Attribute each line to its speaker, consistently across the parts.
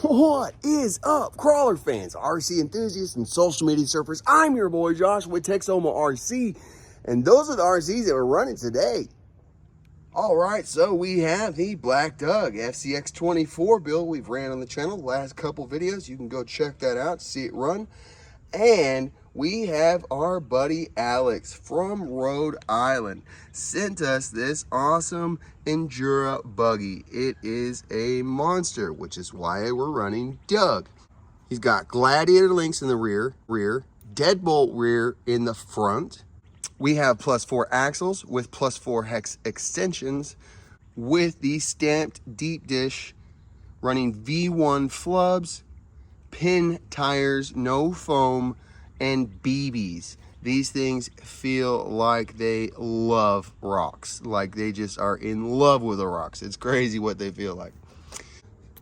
Speaker 1: What is up, crawler fans, RC enthusiasts, and social media surfers? I'm your boy Josh with Texoma RC, and those are the RCs that we're running today. All right, so we have the Black Doug FCX24 build we've ran on the channel the last couple videos. You can go check that out, see it run. And we have our buddy Alex from Rhode Island sent us this awesome Endura buggy. It is a monster, which is why we're running Doug. He's got gladiator links in the rear, deadbolt rear in the front. We have +4 axles with +4 hex extensions with the stamped deep dish, running V1 flubs, pin tires, no foam, and BBs. These things feel like they love rocks. Like they just are in love with the rocks. It's crazy what they feel like.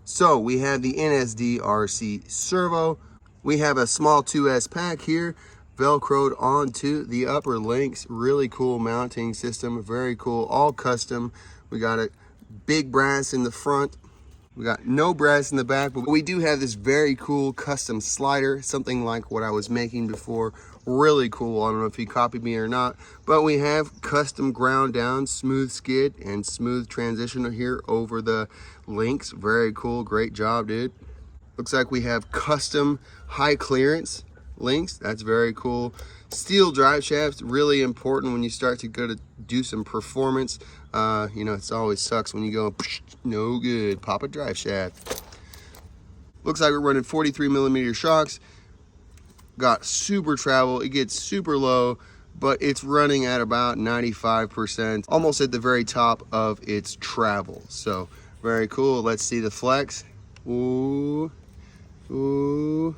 Speaker 1: So we have the NSD RC servo. We have a small 2S pack here, velcroed onto the upper links. Really cool mounting system, very cool, all custom. We got a big brass in the front. We got no brass in the back, but we do have this very cool custom slider, something like what I was making before. Really cool. I don't know if he copied me or not, but we have custom ground down, smooth skid, and smooth transition here over the links. Very cool. Great job, dude. Looks like we have custom high clearance links. That's very cool. Steel drive shafts, really important when you start to go to do some performance. You know, it always sucks when you go, no good, pop a drive shaft. Looks like we're running 43mm shocks. Got super travel. It gets super low, but it's running at about 95%, almost at the very top of its travel. So very cool. Let's see the flex. Ooh, ooh,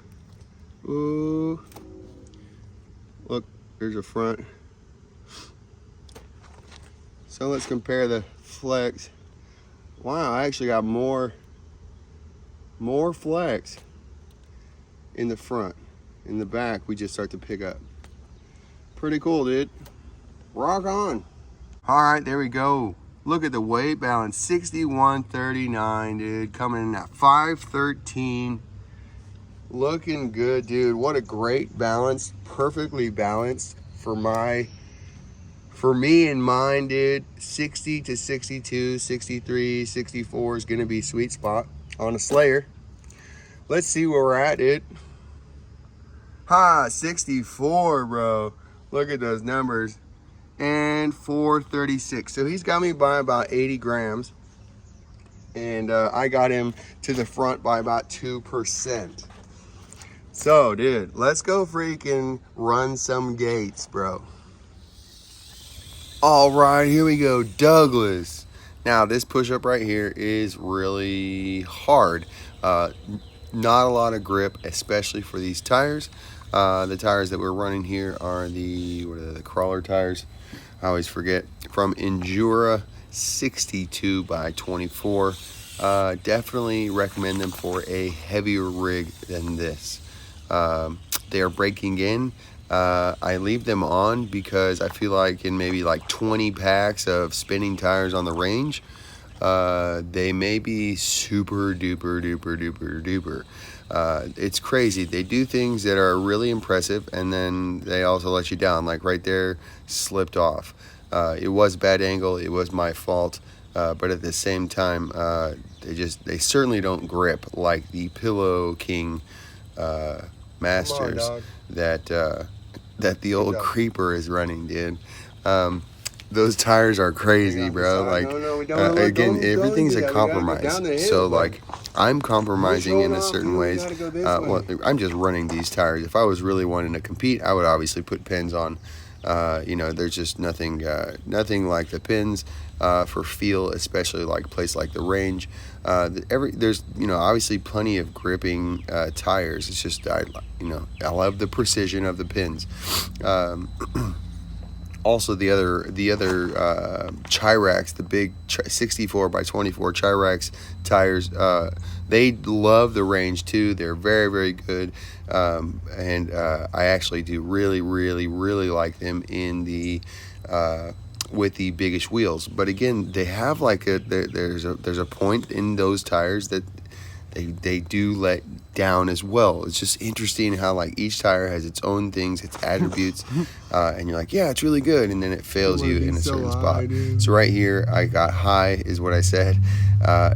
Speaker 1: ooh. Look, there's a front. So let's compare the flex. Wow, I actually got more flex in the front. In the back, we just start to pick up. Pretty cool, dude. Rock on. All right, there we go. Look at the weight balance, 6139, dude. Coming in at 513. Looking good, dude. What a great balance. Perfectly balanced for me and mine, dude. 60 to 62, 63, 64 is gonna be sweet spot on a Slayer. Let's see where we're at, dude. 64, bro. Look at those numbers. And 436. So he's got me by about 80 grams. And I got him to the front by about 2%. So, dude, let's go freaking run some gates, bro. All right, here we go, Douglas. Now, this push-up right here is really hard. Not a lot of grip, especially for these tires. The tires that we're running here are the crawler tires. I always forget. From Endura 62x24. Definitely recommend them for a heavier rig than this. They are breaking in. I leave them on because I feel like in maybe like 20 packs of spinning tires on the range, they may be super duper. It's crazy. They do things that are really impressive, and then they also let you down. Like right there, slipped off. It was bad angle. It was my fault. But at the same time, they certainly don't grip like the Pillow King Masters that the old Creeper is running, dude. Those tires are crazy, bro. Like, again, everything's a compromise. So, like, I'm compromising in a certain ways. Well, I'm just running these tires. If I was really wanting to compete, I would obviously put pins on. You know, there's just nothing like the pins for feel, especially like a place like the range. There's, you know, obviously plenty of gripping tires. It's just I love the precision of the pins. Also, the other Chirax, the big 64x24 Chirax tires, they love the range too. They're very good, and I actually do really like them in the with the biggish wheels. But again, they have like there's a point in those tires that they do let down as well. It's just interesting how like each tire has its own things, its attributes, and you're like, yeah, it's really good, and then it fails you in a certain spot. So right here, I got high, is what I said.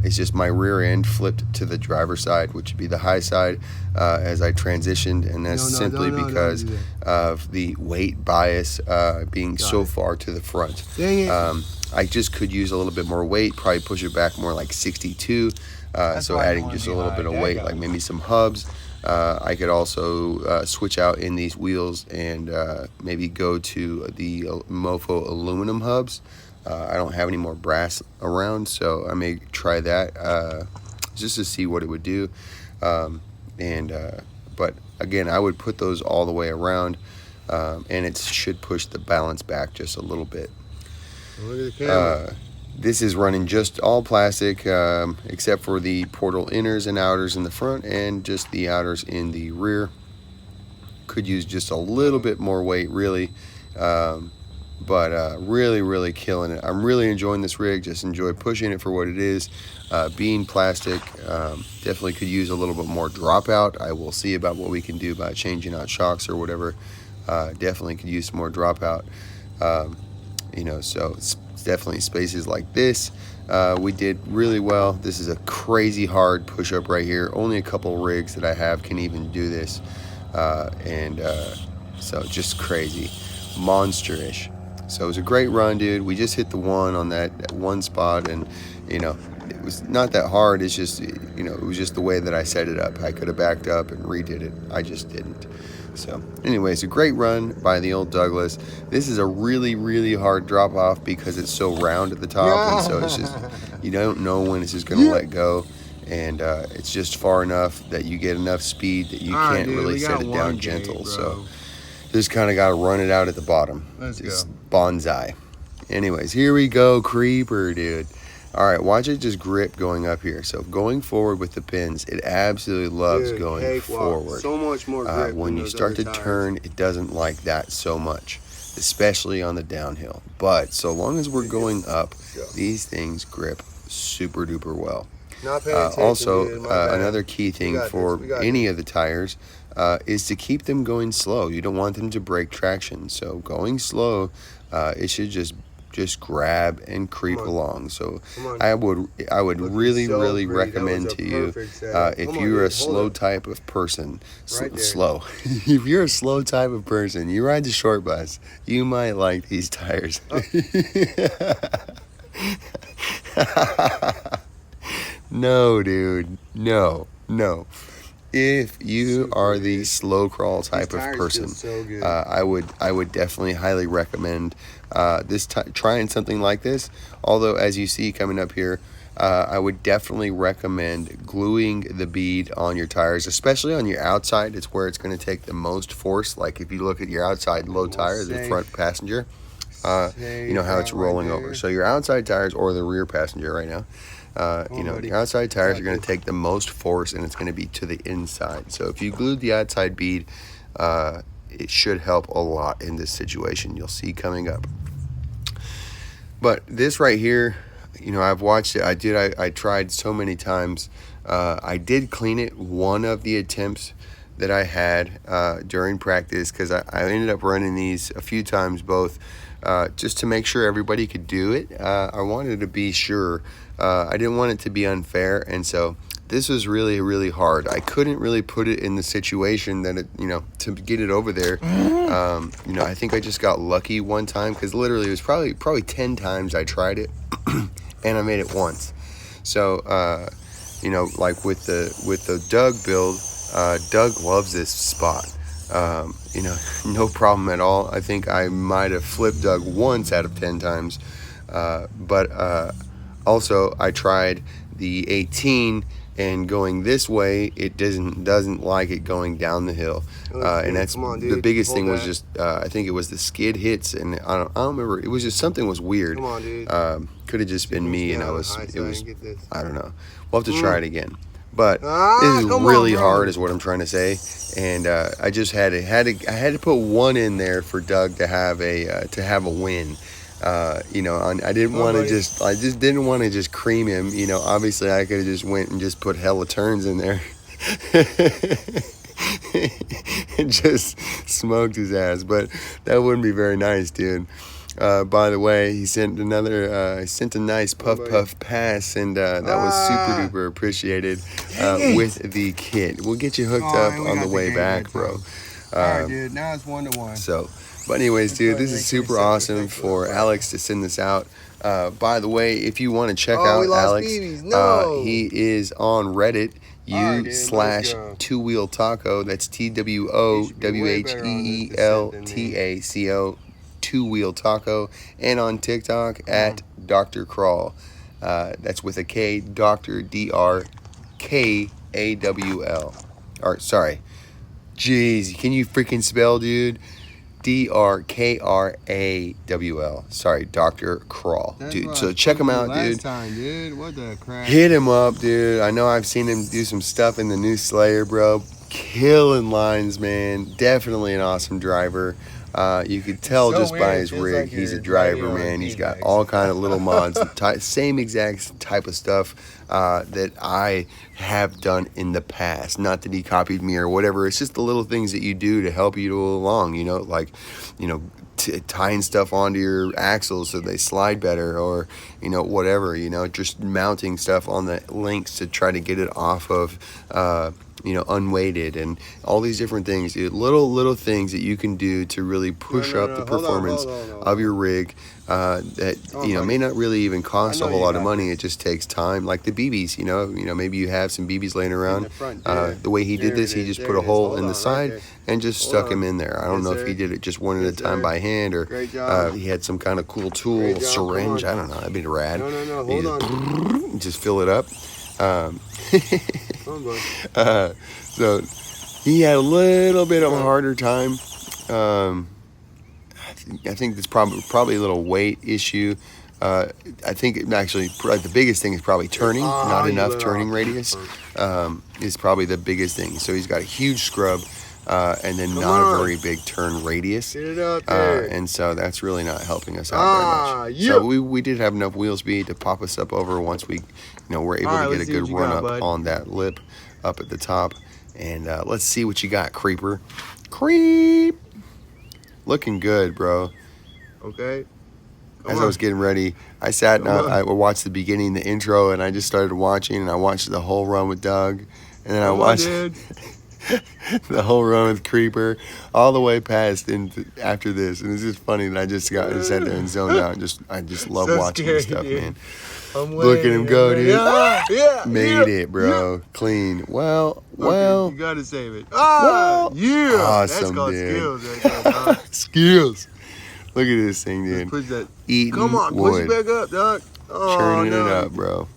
Speaker 1: It's just my rear end flipped to the driver's side, which would be the high side, as I transitioned, and that's simply because of the weight bias being so far to the front.
Speaker 2: Dang it.
Speaker 1: I just could use a little bit more weight, probably push it back more like 62. So adding just a little bit of weight, like maybe some hubs. I could also switch out in these wheels and maybe go to the Mofo aluminum hubs. I don't have any more brass around, so I may try that just to see what it would do. But again, I would put those all the way around, and it should push the balance back just a little bit.
Speaker 2: Look at the camera.
Speaker 1: This is running just all plastic, except for the portal inners and outers in the front and just the outers in the rear. Could use just a little bit more weight, really, but really killing it. I'm really enjoying this rig. Just enjoy pushing it for what it is. Being plastic, definitely could use a little bit more dropout. I will see about what we can do by changing out shocks or whatever. Definitely could use some more dropout. You know, so it's definitely spaces like this. We did really well. This is a crazy hard push-up right here. Only a couple rigs that I have can even do this. So just crazy, monsterish. So it was a great run, dude. We just hit the one on that one spot, and you know, it was not that hard. It's just, you know, it was just the way that I set it up. I could have backed up and redid it. I just didn't. So anyways, a great run by the old Douglas. This is a really hard drop off because it's so round at the top, and so it's just, you don't know when it's just going to let go, and it's just far enough that you get enough speed that you can't really set it down gentle. So just kind of got to run it out at the bottom.
Speaker 2: Let's
Speaker 1: just
Speaker 2: go.
Speaker 1: Bonsai. Anyways, here we go, creeper, dude. All right, watch it just grip going up here. So going forward with the pins, it absolutely loves going forward.
Speaker 2: So much more grip.
Speaker 1: When you start to turn, it doesn't like that so much, especially on the downhill. But so long as we're going up, these things grip super duper well.
Speaker 2: Not paying attention,
Speaker 1: also,
Speaker 2: dude,
Speaker 1: another key thing for any of the tires is to keep them going slow. You don't want them to break traction. So going slow, it should just grab and creep along. So I would really recommend to you, if you're a slow type of person, slow. If you're a slow type of person, you ride the short bus, you might like these tires. No, dude, no. If you are the slow crawl type of person, I would definitely highly recommend trying something like this. Although, as you see coming up here, I would definitely recommend gluing the bead on your tires, especially on your outside. It's where it's going to take the most force. Like if you look at your outside low tire, the front passenger, you know how it's rolling over. So your outside tires or the rear passenger right now. You know, your outside tires are going to take the most force, and it's going to be to the inside. So if you glued the outside bead, it should help a lot in this situation. You'll see coming up. But this right here, you know, I've watched it. I tried so many times. I did clean it one of the attempts that I had during practice, because I ended up running these a few times, both just to make sure everybody could do it. I wanted to be sure. I didn't want it to be unfair, and so this was really hard. I couldn't really put it in the situation that it, you know, to get it over there. You know, I think I just got lucky one time, because literally it was probably 10 times I tried it, and I made it once. So you know, like with the Doug build, Doug loves this spot. You know, no problem at all. I think I might have flipped Doug once out of 10 times, but also I tried the 18, and going this way, it doesn't like it going down the hill, and that's the biggest thing. Was just I think it was the skid hits, and I don't remember. It was just something was weird.
Speaker 2: Come on, dude.
Speaker 1: Could have just been me, and it was I don't know. We'll have to try it again. But this is really hard, is what I'm trying to say, and I just had to put one in there for Doug to have a win. You know, I didn't want to I just didn't want to just cream him. You know, obviously I could have just went and just put hella turns in there. And just smoked his ass, but that wouldn't be very nice, dude. By the way, he sent a nice puff pass, and that was super duper appreciated with the kit. We'll get you hooked up on the way back, bro.
Speaker 2: Alright, dude, now it's 1-1.
Speaker 1: So, but anyways, dude, this is super awesome for Alex to send this out. By the way, if you want to check out Alex, he is on Reddit. u/twowheeltaco. That's TWOWHEELTACO. Two-wheel-taco. And on TikTok at Dr. Crawl. That's with a K, Dr. DRKAWL. Or sorry. Jeez, can you freaking spell, dude? DRKRAWL. Sorry, Dr. Crawl. Dude, so check him out, dude.
Speaker 2: What the crap?
Speaker 1: Hit him up, dude. I know I've seen him do some stuff in the new Slayer, bro. Killing lines, man. Definitely an awesome driver. You could tell just by his rig, he's a driver, man. He's got all kind of little mods, same exact type of stuff that I have done in the past. Not that he copied me or whatever. It's just the little things that you do to help you along, you know, like, you know, tying stuff onto your axles so they slide better, or, you know, whatever, you know, just mounting stuff on the links to try to get it off of, you know, unweighted, and all these different things, dude. Little things that you can do to really push up the performance of your rig that, you know, may not really even cost a whole lot of money. It just takes time, like the BBs, you know, maybe you have some BBs laying around. The way he did this, he just put a hole in the side and just stuck him in there. I don't know if he did it just one at a time by hand, or he had some kind of cool tool, syringe, I don't know, that'd be rad. Just fill it up. So he had a little bit of a harder time. I think it's probably a little weight issue. I think actually the biggest thing is probably turning. Not enough turning radius is probably the biggest thing. So he's got a huge scrub, and then not a very big turn radius. And so that's really not helping us out very much. So we did have enough wheel speed to pop us up over once we, you know, we're able to get a good run up on that lip up at the top. And let's see what you got, Creeper. Creep! Looking good, bro.
Speaker 2: Okay.
Speaker 1: As I was getting ready, I sat and I watched the beginning, the intro, and I just started watching, and I watched the whole run with Doug. And then I watched the whole run with Creeper all the way past after this. And it's just funny that I just sat there and zoned out. And I just love watching this stuff, man. Look at him go, dude. Made it, bro. Clean. Well.
Speaker 2: You gotta save it.
Speaker 1: Awesome,
Speaker 2: that's called
Speaker 1: dude.
Speaker 2: Skills right there,
Speaker 1: Skills. Look at this thing, dude.
Speaker 2: Push that.
Speaker 1: Eating
Speaker 2: Come on,
Speaker 1: wood.
Speaker 2: push it back up, dog.
Speaker 1: Churning it up, bro.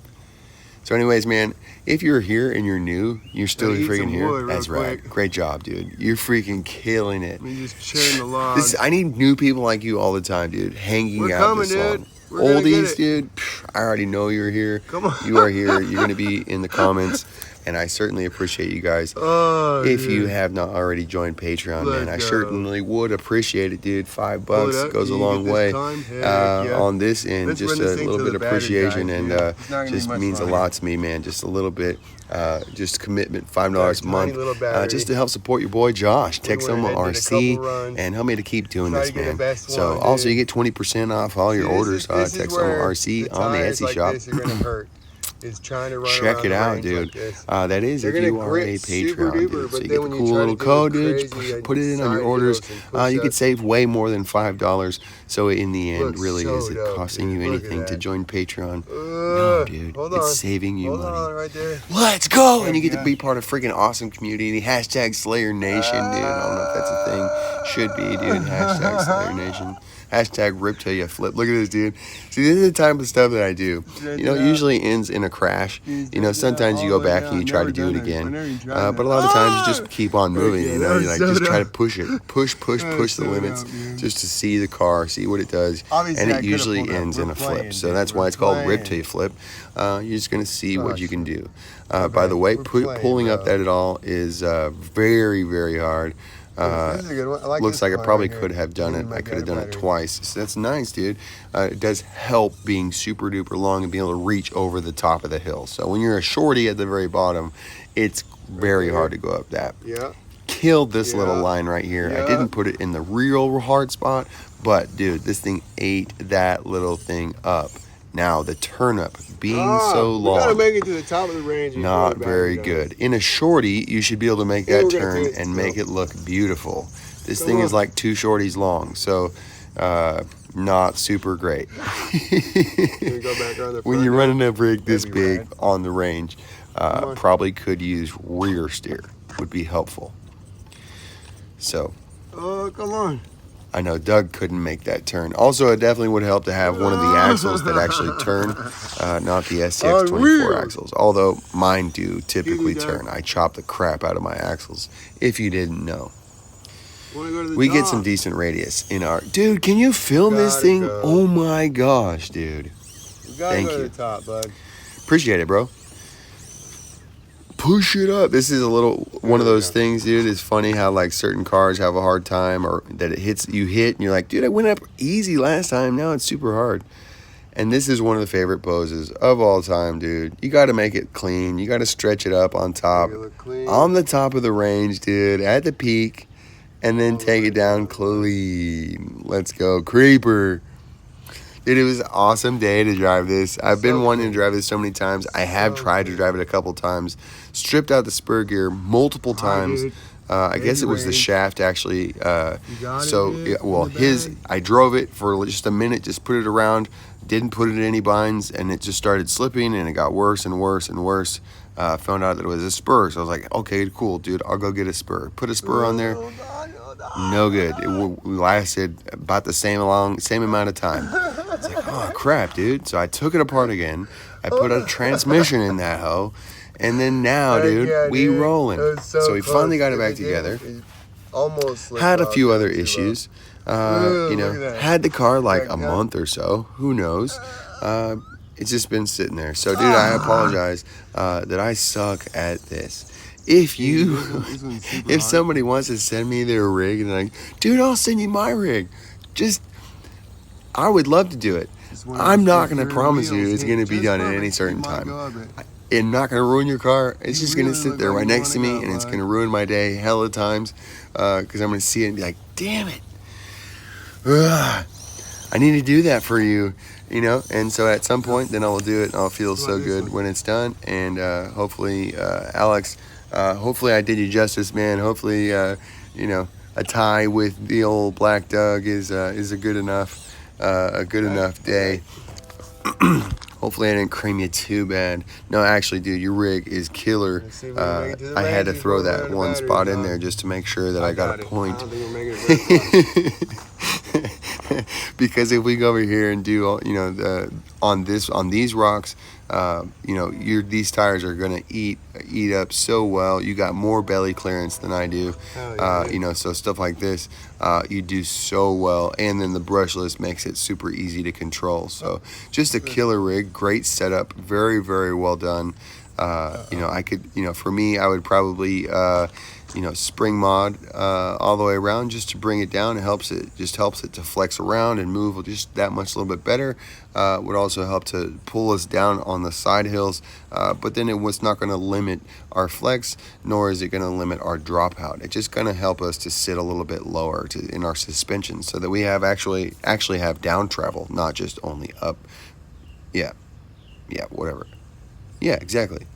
Speaker 1: So anyways, man, if you're here and you're new, you're still freaking here. That's right. Great job, dude. You're freaking killing it.
Speaker 2: Let me just churn the log.
Speaker 1: I need new people like you all the time, dude. Hanging out this long. Oldies, dude. I already know you're here.
Speaker 2: Come on.
Speaker 1: You are here. You're going to be in the comments. And I certainly appreciate you guys. If you have not already joined Patreon, man, I certainly would appreciate it, dude. $5 goes a long way on this end. Just a little bit of appreciation, and just means a lot to me, man. Just a little bit, just commitment, $5 a month, just to help support your boy Josh, Texoma RC, and help me to keep doing this, man. So also you get 20% off all your orders, Texoma RC on the Etsy shop. Check it out, dude. That is if you are a Patreon, dude. So you get the cool little code, dude. Put it in on your orders. You could save way more than $5. So in the end, really, is it costing you anything to join Patreon? No, dude. It's saving you money. Let's go! And you get to be part of a freaking awesome community. Hashtag Slayer Nation, dude. I don't know if that's a thing. Should be, dude. Hashtag Slayer Nation. Hashtag rip till you flip. Look at this, dude. See, this is the type of stuff that I do. You know, it usually ends in a crash. You know, sometimes you go back and you try to do it again. But a lot of times you just keep on moving, you know. You like just try to push it. Push the limits just to see the car, see what it does. And it usually ends in a flip. So that's why it's called rip till you flip. You're just going to see what you can do. By the way, pulling up that at all is very, very hard.
Speaker 2: This is a good one. I like
Speaker 1: Looks
Speaker 2: this
Speaker 1: like I
Speaker 2: line
Speaker 1: probably
Speaker 2: right
Speaker 1: could
Speaker 2: here.
Speaker 1: have done
Speaker 2: You
Speaker 1: it.
Speaker 2: need
Speaker 1: I could have done it
Speaker 2: magnetic
Speaker 1: twice. So that's nice, dude. It does help being super duper long and being able to reach over the top of the hill. So when you're a shorty at the very bottom, it's very hard to go up that.
Speaker 2: Yeah.
Speaker 1: Killed this
Speaker 2: Yeah.
Speaker 1: little line right here. I
Speaker 2: Yeah.
Speaker 1: didn't put it in the real hard spot, but dude, this thing ate that little thing up. Now the turnip being so
Speaker 2: We gotta
Speaker 1: long,
Speaker 2: make it to the top of the range.
Speaker 1: not very good. In a shorty, you should be able to make that
Speaker 2: we're gonna
Speaker 1: turn
Speaker 2: do it
Speaker 1: and
Speaker 2: still.
Speaker 1: make it look beautiful. This
Speaker 2: Come
Speaker 1: thing is
Speaker 2: on.
Speaker 1: like 2 shorties long, so not super great.
Speaker 2: Can we go back on the
Speaker 1: When
Speaker 2: front
Speaker 1: you're
Speaker 2: now?
Speaker 1: running a rig this
Speaker 2: That'd be
Speaker 1: big
Speaker 2: rad.
Speaker 1: on the range,
Speaker 2: on.
Speaker 1: probably could use rear steer, would be helpful. So
Speaker 2: Oh, come on.
Speaker 1: I know Doug couldn't make that turn. Also, it definitely would help to have one of the axles that actually turn, not the SCX24
Speaker 2: wheels.
Speaker 1: axles. Although mine do typically
Speaker 2: Excuse me,
Speaker 1: turn. I chop the crap out of my axles, if you didn't know.
Speaker 2: Wanna go to the
Speaker 1: We
Speaker 2: top?
Speaker 1: get some decent radius in our... Dude, can you film this
Speaker 2: Gotta
Speaker 1: thing?
Speaker 2: go.
Speaker 1: Oh my gosh, dude.
Speaker 2: You gotta
Speaker 1: Thank
Speaker 2: go
Speaker 1: you.
Speaker 2: to the top, bud.
Speaker 1: Appreciate it, bro. Push it up. This is a little one of
Speaker 2: There we
Speaker 1: those
Speaker 2: go.
Speaker 1: things, dude. It's funny how like certain cars have a hard time, or that it hits you hit and you're like, dude, I went up easy last time. Now it's super hard. And this is one of the favorite poses of all time, dude. You got to make it clean. You got to stretch it up on top,
Speaker 2: Make it look clean.
Speaker 1: on the top of the range, dude, at the peak, and then
Speaker 2: Oh
Speaker 1: take
Speaker 2: my
Speaker 1: it down
Speaker 2: God.
Speaker 1: clean. Let's go, creeper. Dude, it was an awesome day to drive this. I've been
Speaker 2: So
Speaker 1: wanting
Speaker 2: cool.
Speaker 1: to drive this so many times. I have
Speaker 2: So
Speaker 1: tried to
Speaker 2: cool.
Speaker 1: drive it a couple times. Stripped out the spur gear multiple times.
Speaker 2: dude.
Speaker 1: I guess it
Speaker 2: Baby
Speaker 1: was the
Speaker 2: range.
Speaker 1: shaft actually.
Speaker 2: You got it,
Speaker 1: So,
Speaker 2: dude,
Speaker 1: yeah, well,
Speaker 2: in the
Speaker 1: his,
Speaker 2: bag.
Speaker 1: I drove it for just a minute, just put it around, didn't put it in any binds, and it just started slipping, and it got worse and worse and worse. Found out that it was a spur, so I was like, okay, cool, dude, I'll go get a spur. Put a spur on there. No good. It lasted about the same amount of time. It's like, oh crap, dude. So I took it apart again. I put a transmission in that hoe, and then now,
Speaker 2: Heck
Speaker 1: dude,
Speaker 2: yeah,
Speaker 1: we
Speaker 2: dude.
Speaker 1: rolling.
Speaker 2: It was
Speaker 1: So we
Speaker 2: close.
Speaker 1: finally got it
Speaker 2: If
Speaker 1: back
Speaker 2: did,
Speaker 1: together.
Speaker 2: it almost slipped
Speaker 1: Had a
Speaker 2: off
Speaker 1: few
Speaker 2: there
Speaker 1: other
Speaker 2: too,
Speaker 1: issues.
Speaker 2: Ooh,
Speaker 1: You
Speaker 2: look at
Speaker 1: know,
Speaker 2: that.
Speaker 1: had the car like
Speaker 2: Back
Speaker 1: a
Speaker 2: down.
Speaker 1: month or so. Who knows? It's just been sitting there. So, dude, I apologize that I suck at this. If you,
Speaker 2: This one's super
Speaker 1: if
Speaker 2: hard.
Speaker 1: somebody wants to send me their rig and like, dude, I'll send you my rig. Just, I would love to do it.
Speaker 2: Just one of
Speaker 1: I'm
Speaker 2: those
Speaker 1: not
Speaker 2: big
Speaker 1: going to
Speaker 2: rear
Speaker 1: promise you
Speaker 2: wheels
Speaker 1: it's
Speaker 2: hit
Speaker 1: going to be
Speaker 2: just
Speaker 1: done at any
Speaker 2: perfect.
Speaker 1: certain
Speaker 2: You might
Speaker 1: time.
Speaker 2: go up it.
Speaker 1: It's not going to ruin your car. It's
Speaker 2: You
Speaker 1: just going to
Speaker 2: really
Speaker 1: sit
Speaker 2: look
Speaker 1: there
Speaker 2: like
Speaker 1: right
Speaker 2: you
Speaker 1: next to
Speaker 2: wanna
Speaker 1: me,
Speaker 2: go,
Speaker 1: and it's
Speaker 2: bud.
Speaker 1: going to ruin my day hella times because I'm going to see it and be like, damn it. Ugh, I need to do that for you, you know? And so at some point, then I will do it, and I'll feel so
Speaker 2: this
Speaker 1: good
Speaker 2: one?
Speaker 1: when it's done. And hopefully, Alex, hopefully I did you justice, man. Hopefully, you know, a tie with the old Black Doug is a good enough day. Hopefully I didn't cream you too bad. No, actually, dude, your rig is killer.
Speaker 2: Let's see if we can make it to the
Speaker 1: I had to
Speaker 2: range
Speaker 1: throw
Speaker 2: before we
Speaker 1: that
Speaker 2: run out
Speaker 1: one
Speaker 2: of
Speaker 1: spot
Speaker 2: batteries,
Speaker 1: in there
Speaker 2: dog.
Speaker 1: just to make sure that I got a
Speaker 2: it.
Speaker 1: point.
Speaker 2: I don't think we're making it very far.
Speaker 1: Because if we go over here and do, all, you know, on these rocks, you know, these tires are gonna eat up so well. You got more belly clearance than I do.
Speaker 2: Hell yeah,
Speaker 1: You know, so stuff like this, you do so well, and then the brushless makes it super easy to control. So just a killer rig, great setup, very very well done. You know, I could, you know, for me, I would probably, you know, spring mod all the way around just to bring it down. It helps it to flex around and move just that much a little bit better. Would also help to pull us down on the side hills, but then it was not going to limit our flex, nor is it going to limit our dropout. It's just going to help us to sit a little bit lower in our suspension, so that we have actually have down travel, not just only up. Yeah, whatever. Yeah, exactly.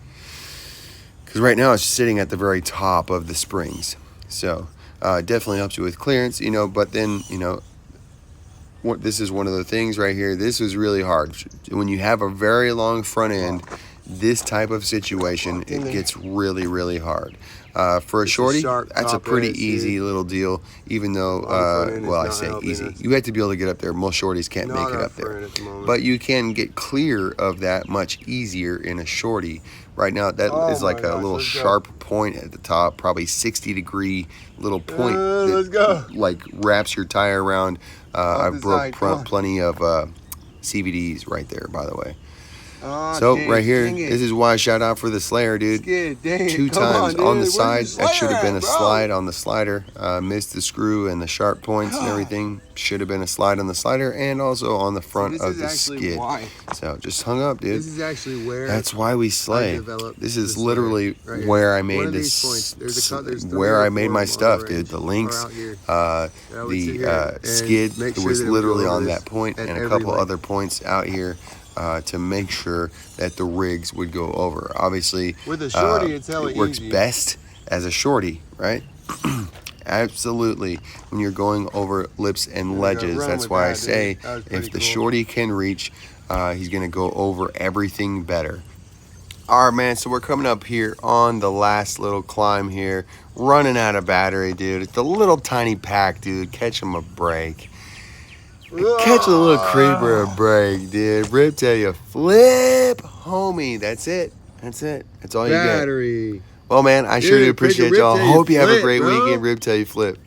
Speaker 1: Because right now it's sitting at the very top of the springs. So it definitely helps you with clearance, you know, but then, you know, this is one of the things right here. This is really hard. When you have a very long front end, this type of situation, it gets really, really hard. For a shorty, that's a pretty easy little deal, even though, well, I say easy. You have to be able to get up there. Most shorties can't make it up there. But you can get clear of that much easier in a shorty. Right now, that is like a little sharp point at the top, probably 60-degree little point that like wraps your tire around. I've broke plenty of CVDs right there, by the way.
Speaker 2: So right here, this is why shout out for the Slayer, dude.
Speaker 1: Skid, dang,
Speaker 2: 2 times on the side.
Speaker 1: Where's
Speaker 2: That should have been a
Speaker 1: Slayer at,
Speaker 2: slide on the slider. Missed the screw and the sharp points and everything. Should have been a slide on the slider and also on the front of the skid. So just hung up, dude.
Speaker 1: This is actually where
Speaker 2: that's why we slay. This is literally where I made this, where I made my stuff, dude. The links, the skid, it was literally on that point and a couple other points out here. To make sure that the rigs would go over. Obviously,
Speaker 1: with a shorty, it's hella
Speaker 2: it works
Speaker 1: easy.
Speaker 2: Best as a shorty, right? Absolutely. When you're going over lips and ledges, that's why I say if the shorty can reach, he's gonna go over everything better. All right, man. So we're coming up here on the last little climb here, running out of battery, dude. It's a little tiny pack, dude. Catch him a break. Catch a little creeper a break, dude. Riptail you flip, homie. That's it. That's it. That's all you get.
Speaker 1: Battery.
Speaker 2: Well, man, I sure do appreciate y'all. Hope you have a great weekend. Riptail you flip.